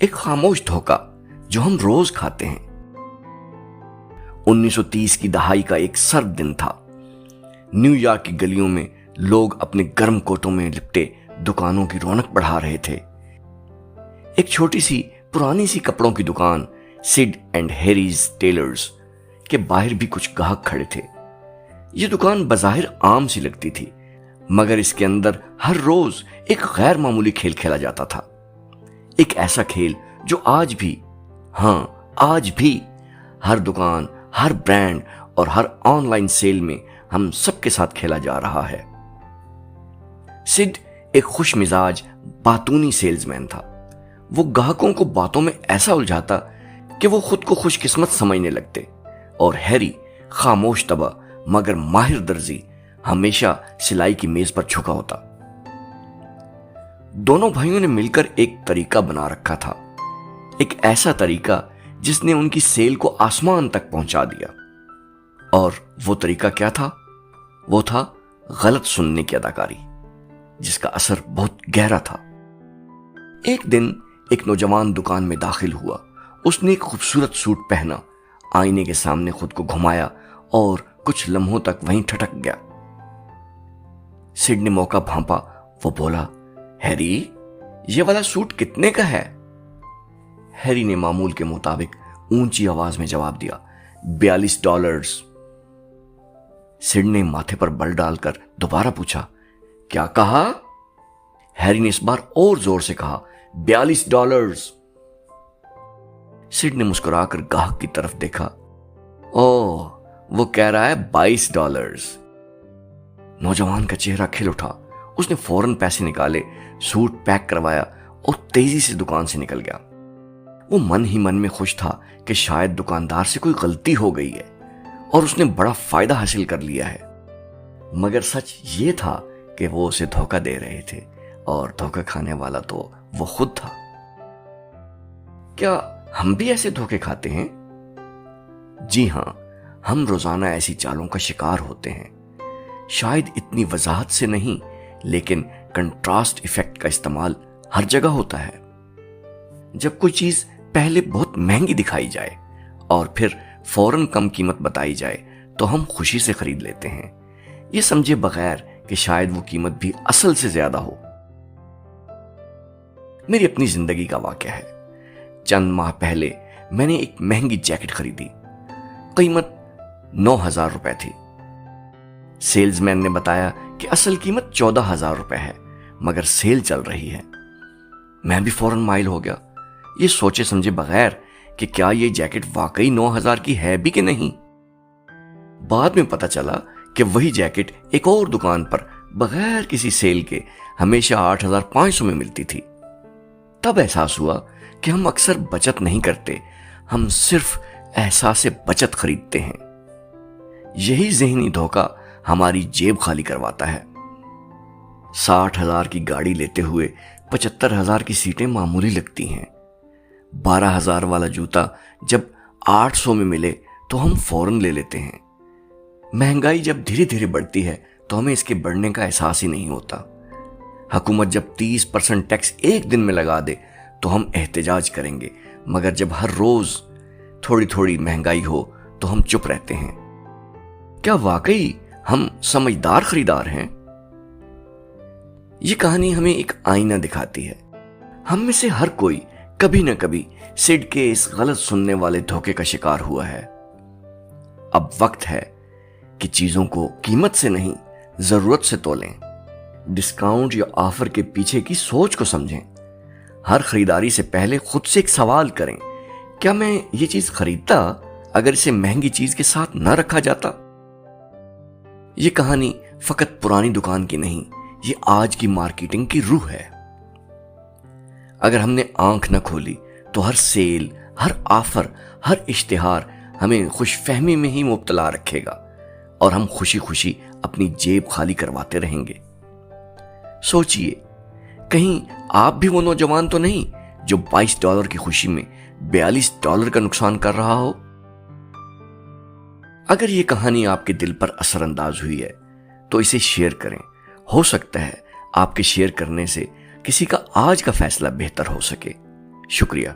ایک خاموش دھوکہ جو ہم روز کھاتے ہیں۔ 1930 کی دہائی کا ایک سرد دن تھا۔ نیو یارک کی گلیوں میں لوگ اپنے گرم کوٹوں میں لپٹے دکانوں کی رونق بڑھا رہے تھے۔ ایک چھوٹی سی پرانی سی کپڑوں کی دکان، سڈ اینڈ ہیریز ٹیلرز کے باہر بھی کچھ گاہک کھڑے تھے۔ یہ دکان بظاہر عام سی لگتی تھی، مگر اس کے اندر ہر روز ایک غیر معمولی کھیل کھیلا جاتا تھا۔ ایک ایسا کھیل جو آج بھی ہر دکان، ہر برانڈ اور ہر آن لائن سیل میں ہم سب کے ساتھ کھیلا جا رہا ہے۔ سڈ ایک خوش مزاج باتونی سیلز مین تھا۔ وہ گاہکوں کو باتوں میں ایسا الجھاتا کہ وہ خود کو خوش قسمت سمجھنے لگتے، اور ہیری خاموش طبع مگر ماہر درزی ہمیشہ سلائی کی میز پر جھکا ہوتا۔ دونوں بھائیوں نے مل کر ایک طریقہ بنا رکھا تھا، ایک ایسا طریقہ جس نے ان کی سیل کو آسمان تک پہنچا دیا۔ اور وہ طریقہ کیا تھا؟ وہ تھا غلط سننے کی اداکاری، جس کا اثر بہت گہرا تھا۔ ایک دن ایک نوجوان دکان میں داخل ہوا۔ اس نے ایک خوبصورت سوٹ پہنا، آئینے کے سامنے خود کو گھمایا اور کچھ لمحوں تک وہیں ٹھٹک گیا۔ سڈ نے موقع بھانپا۔ وہ بولا، ہیری، یہ والا سوٹ کتنے کا ہے؟ ہیری نے معمول کے مطابق اونچی آواز میں جواب دیا، $42۔ سڈ نے ماتھے پر بل ڈال کر دوبارہ پوچھا، کیا کہا؟ ہیری نے اس بار اور زور سے کہا، $42۔ سڈ نے مسکرا کر گاہک کی طرف دیکھا۔ اوہ، وہ کہہ رہا ہے $22۔ نوجوان کا چہرہ کھل اٹھا۔ اس نے فوراً پیسے نکالے، سوٹ پیک کروایا اور تیزی سے دکان سے نکل گیا۔ وہ من ہی من میں خوش تھا کہ شاید دکاندار سے کوئی غلطی ہو گئی ہے اور اس نے بڑا فائدہ حاصل کر لیا ہے، مگر سچ یہ تھا کہ وہ اسے دھوکہ دے رہے تھے، اور دھوکہ کھانے والا تو وہ خود تھا۔ کیا ہم بھی ایسے دھوکے کھاتے ہیں؟ جی ہاں، ہم روزانہ ایسی چالوں کا شکار ہوتے ہیں۔ شاید اتنی وضاحت سے نہیں، لیکن کنٹراسٹ ایفیکٹ کا استعمال ہر جگہ ہوتا ہے۔ جب کوئی چیز پہلے بہت مہنگی دکھائی جائے اور پھر فوراً کم قیمت بتائی جائے تو ہم خوشی سے خرید لیتے ہیں، یہ سمجھے بغیر کہ شاید وہ قیمت بھی اصل سے زیادہ ہو۔ میری اپنی زندگی کا واقعہ ہے۔ چند ماہ پہلے میں نے ایک مہنگی جیکٹ خریدی، قیمت $9,000 تھی۔ سیلز مین نے بتایا کہ اصل قیمت $14,000 ہے، مگر سیل چل رہی ہے۔ میں بھی فوراً مائل ہو گیا، یہ سوچے سمجھے بغیر کہ کیا یہ جیکٹ واقعی 9,000 کی ہے بھی کہ نہیں۔ بعد میں پتا چلا کہ وہی جیکٹ ایک اور دکان پر بغیر کسی سیل کے ہمیشہ 8,500 میں ملتی تھی۔ تب احساس ہوا کہ ہم اکثر بچت نہیں کرتے، ہم صرف احساس بچت خریدتے ہیں۔ یہی ذہنی دھوکہ ہماری جیب خالی کرواتا ہے۔ 60,000 کی گاڑی لیتے ہوئے 75,000 کی سیٹیں معمولی لگتی ہیں۔ 12,000 والا جوتا جب 800 میں ملے تو ہم فوراً لے لیتے ہیں۔ مہنگائی جب دھیرے دھیرے بڑھتی ہے تو ہمیں اس کے بڑھنے کا احساس ہی نہیں ہوتا۔ حکومت جب 30% ٹیکس ایک دن میں لگا دے تو ہم احتجاج کریں گے، مگر جب ہر روز تھوڑی تھوڑی مہنگائی ہو تو ہم چپ رہتے ہیں۔ کیا واقعی ہم سمجھدار خریدار ہیں؟ یہ کہانی ہمیں ایک آئینہ دکھاتی ہے۔ ہم میں سے ہر کوئی کبھی نہ کبھی سڈ کے اس غلط سننے والے دھوکے کا شکار ہوا ہے۔ اب وقت ہے کہ چیزوں کو قیمت سے نہیں، ضرورت سے تولیں۔ ڈسکاؤنٹ یا آفر کے پیچھے کی سوچ کو سمجھیں۔ ہر خریداری سے پہلے خود سے ایک سوال کریں، کیا میں یہ چیز خریدتا اگر اسے مہنگی چیز کے ساتھ نہ رکھا جاتا؟ یہ کہانی فقط پرانی دکان کی نہیں، یہ آج کی مارکیٹنگ کی روح ہے۔ اگر ہم نے آنکھ نہ کھولی تو ہر سیل، ہر آفر، ہر اشتہار ہمیں خوش فہمی میں ہی مبتلا رکھے گا، اور ہم خوشی خوشی اپنی جیب خالی کرواتے رہیں گے۔ سوچئے، کہیں آپ بھی وہ نوجوان تو نہیں جو $22 کی خوشی میں $42 کا نقصان کر رہا ہو؟ اگر یہ کہانی آپ کے دل پر اثر انداز ہوئی ہے تو اسے شیئر کریں۔ ہو سکتا ہے آپ کے شیئر کرنے سے کسی کا آج کا فیصلہ بہتر ہو سکے۔ شکریہ.